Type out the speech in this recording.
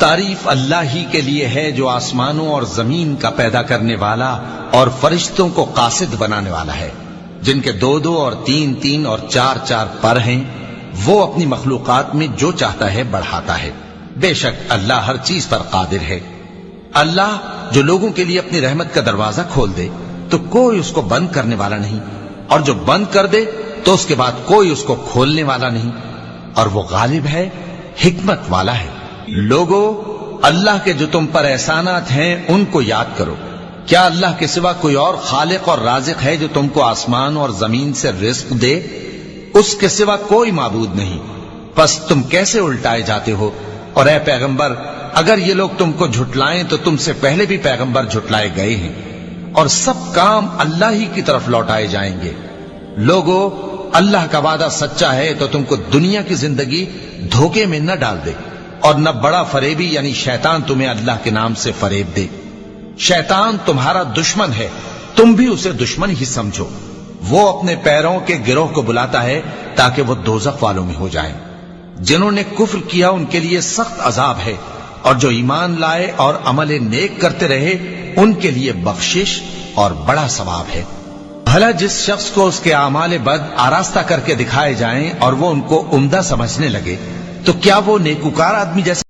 تعریف اللہ ہی کے لیے ہے جو آسمانوں اور زمین کا پیدا کرنے والا اور فرشتوں کو قاصد بنانے والا ہے، جن کے 2 اور 3 اور 4 پر ہیں۔ وہ اپنی مخلوقات میں جو چاہتا ہے بڑھاتا ہے، بے شک اللہ ہر چیز پر قادر ہے۔ اللہ جو لوگوں کے لیے اپنی رحمت کا دروازہ کھول دے تو کوئی اس کو بند کرنے والا نہیں، اور جو بند کر دے تو اس کے بعد کوئی اس کو کھولنے والا نہیں، اور وہ غالب ہے، حکمت والا ہے۔ لوگو، اللہ کے جو تم پر احسانات ہیں ان کو یاد کرو۔ کیا اللہ کے سوا کوئی اور خالق اور رازق ہے جو تم کو آسمان اور زمین سے رزق دے؟ اس کے سوا کوئی معبود نہیں، پس تم کیسے الٹائے جاتے ہو؟ اور اے پیغمبر، اگر یہ لوگ تم کو جھٹلائیں تو تم سے پہلے بھی پیغمبر جھٹلائے گئے ہیں، اور سب کام اللہ ہی کی طرف لوٹائے جائیں گے۔ لوگو، اللہ کا وعدہ سچا ہے تو تم کو دنیا کی زندگی دھوکے میں نہ ڈال دے، اور نہ بڑا فریبی یعنی شیطان تمہیں اللہ کے نام سے فریب دے۔ شیطان تمہارا دشمن ہے، تم بھی اسے دشمن ہی سمجھو۔ وہ اپنے پیروں کے گروہ کو بلاتا ہے تاکہ وہ دوزخ والوں میں ہو جائیں۔ جنہوں نے کفر کیا ان کے لیے سخت عذاب ہے، اور جو ایمان لائے اور عمل نیک کرتے رہے ان کے لیے بخشش اور بڑا ثواب ہے۔ بھلا جس شخص کو اس کے اعمال بد آراستہ کر کے دکھائے جائیں اور وہ ان کو عمدہ سمجھنے لگے تو کیا وہ نیکوکار آدمی جیسے